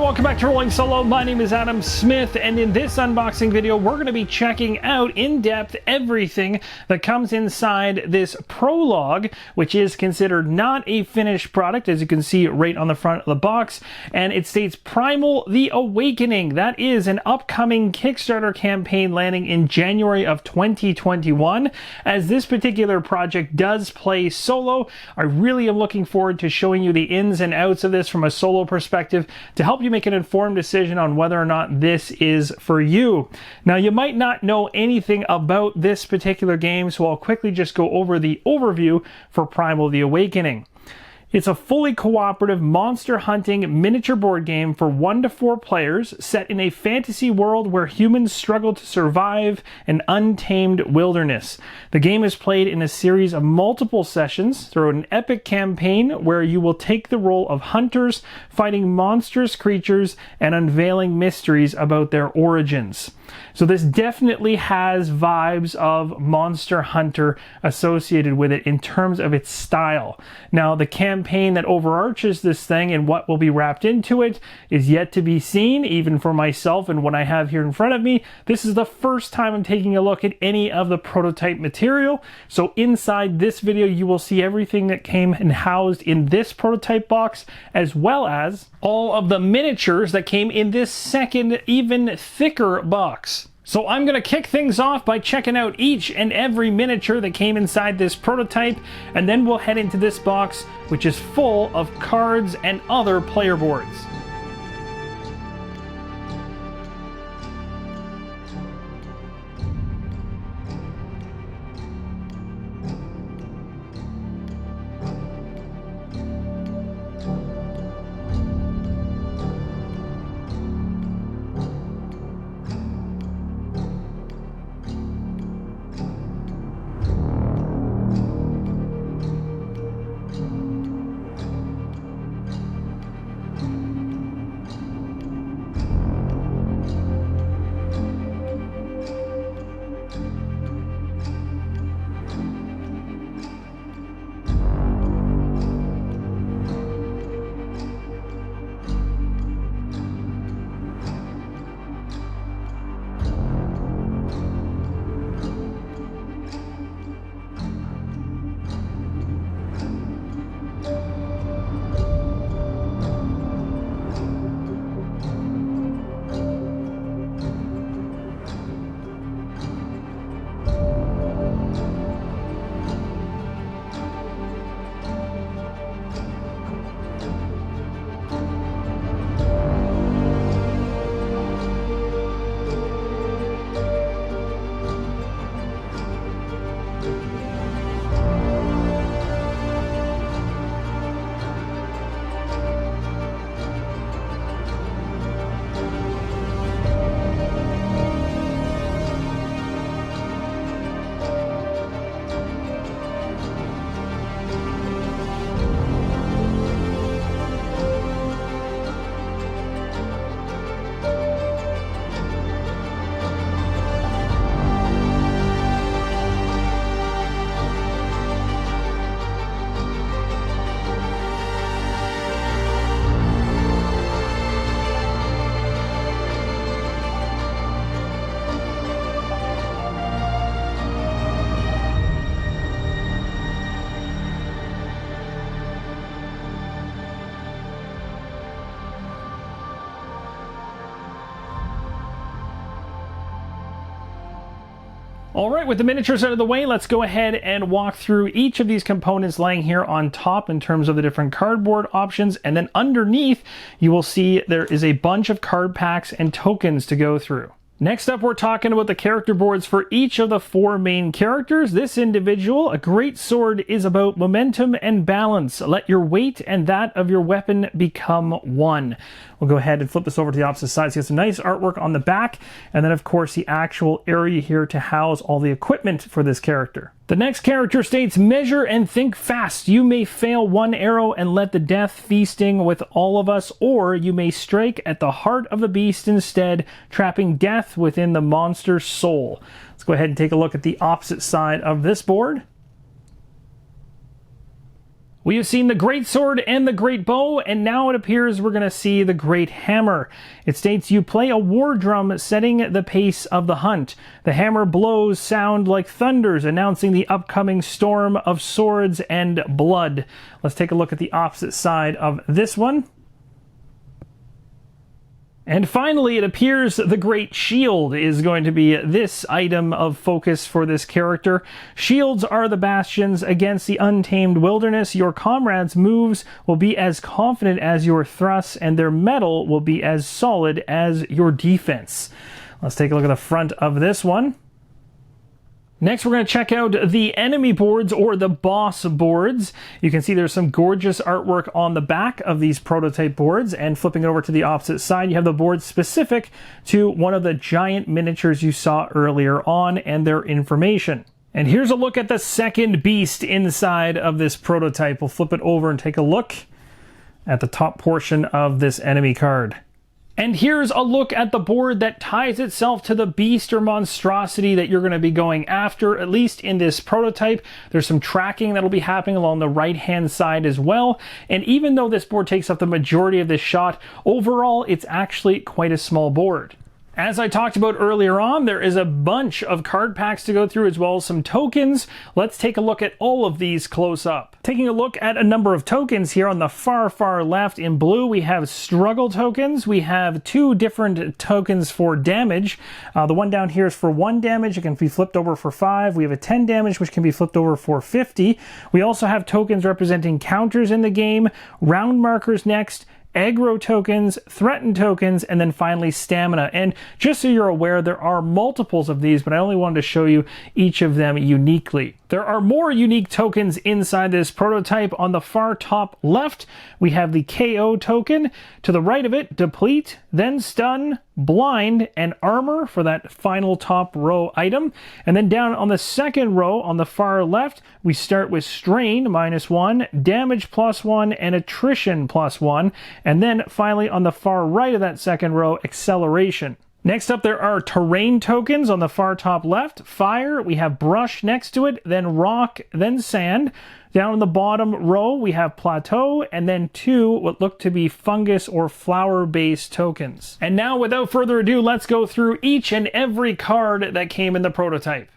welcome back to Rolling Solo. My name is Adam Smith, and in this unboxing video, we're going to be checking out in depth everything that comes inside this prologue, which is considered not a finished product, as you can see right on the front of the box. And it states Primal: The Awakening. That is an upcoming Kickstarter campaign landing in January of 2021. As this particular project does play solo, I really am looking forward to showing you the ins and outs of this from a solo perspective to help you make an informed decision on whether or not this is for you. Now, you might not know anything about this particular game, so I'll quickly just go over the overview for Primal: The Awakening. It's a fully cooperative monster hunting miniature board game for 1 to 4 players set in a fantasy world where humans struggle to survive an untamed wilderness. The game is played in a series of multiple sessions through an epic campaign where you will take the role of hunters, fighting monstrous creatures and unveiling mysteries about their origins. So this definitely has vibes of Monster Hunter associated with it in terms of its style. Now, the campaign that overarches this thing and what will be wrapped into it is yet to be seen, even for myself and what I have here in front of me. This is the first time I'm taking a look at any of the prototype material. So inside this video, you will see everything that came and housed in this prototype box, as well as all of the miniatures that came in this second, even thicker box. So I'm going to kick things off by checking out each and every miniature that came inside this prototype, and then we'll head into this box, which is full of cards and other player boards. All right, with the miniatures out of the way, let's go ahead and walk through each of these components laying here on top in terms of the different cardboard options. And then underneath, you will see there is a bunch of card packs and tokens to go through. Next up, we're talking about the character boards for each of the 4 main characters. This individual, a great sword, is about momentum and balance. Let your weight and that of your weapon become one. We'll go ahead and flip this over to the opposite side. So you have some nice artwork on the back, and then of course the actual area here to house all the equipment for this character. The next character states, measure and think fast. You may fail one arrow and let the death feasting with all of us, or you may strike at the heart of the beast instead, trapping death within the monster's soul. Let's go ahead and take a look at the opposite side of this board. We have seen the great sword and the great bow, and now it appears we're going to see the great hammer. It states you play a war drum setting the pace of the hunt. The hammer blows sound like thunders, announcing the upcoming storm of swords and blood. Let's take a look at the opposite side of this one. And finally, it appears the Great Shield is going to be this item of focus for this character. Shields are the bastions against the untamed wilderness. Your comrades' moves will be as confident as your thrusts, and their metal will be as solid as your defense. Let's take a look at the front of this one. Next, we're going to check out the enemy boards, or the boss boards. You can see there's some gorgeous artwork on the back of these prototype boards, and flipping it over to the opposite side, you have the boards specific to one of the giant miniatures you saw earlier on and their information. And here's a look at the second beast inside of this prototype. We'll flip it over and take a look at the top portion of this enemy card. And here's a look at the board that ties itself to the beast or monstrosity that you're going to be going after, at least in this prototype. There's some tracking that'll be happening along the right-hand side as well. And even though this board takes up the majority of this shot, overall, it's actually quite a small board. As I talked about earlier on, there is a bunch of card packs to go through, as well as some tokens. Let's take a look at all of these close up. Taking a look at a number of tokens here on the far left in blue, we have struggle tokens. We have 2 different tokens for damage. The one down here is for 1 damage. It can be flipped over for 5. We have a 10 damage, which can be flipped over for 50. We also have tokens representing counters in the game, round markers next, aggro tokens, threaten tokens, and then finally stamina. And just so you're aware, there are multiples of these, but I only wanted to show you each of them uniquely. There are more unique tokens inside this prototype. On the far top left, we have the KO token. To the right of it, deplete, then stun, blind, and armor for that final top row item. And then down on the second row on the far left, we start with strain -1, damage +1, and attrition +1. And then finally on the far right of that second row, acceleration. Next up, there are terrain tokens on the far top left. Fire, we have brush next to it, then rock, then sand. Down on the bottom row, we have plateau, and then 2 what look to be fungus or flower-based tokens. And now, without further ado, let's go through each and every card that came in the prototype.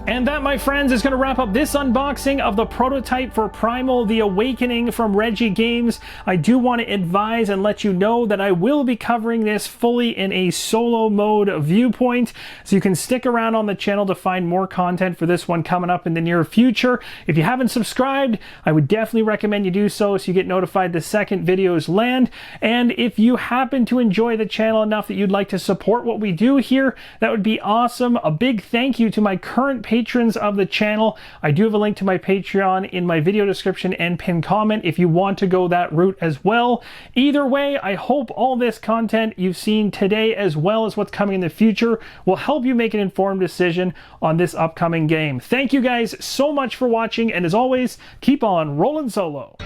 And that, my friends, is going to wrap up this unboxing of the prototype for Primal, The Awakening from Reggie Games. I do want to advise and let you know that I will be covering this fully in a solo mode viewpoint, so you can stick around on the channel to find more content for this one coming up in the near future. If you haven't subscribed, I would definitely recommend you do so you get notified the second videos land. And if you happen to enjoy the channel enough that you'd like to support what we do here, that would be awesome. A big thank you to my current patrons of the channel. I do have a link to my Patreon in my video description and pinned comment if you want to go that route as well. Either way, I hope all this content you've seen today, as well as what's coming in the future, will help you make an informed decision on this upcoming game. Thank you guys so much for watching, and as always, keep on rolling solo.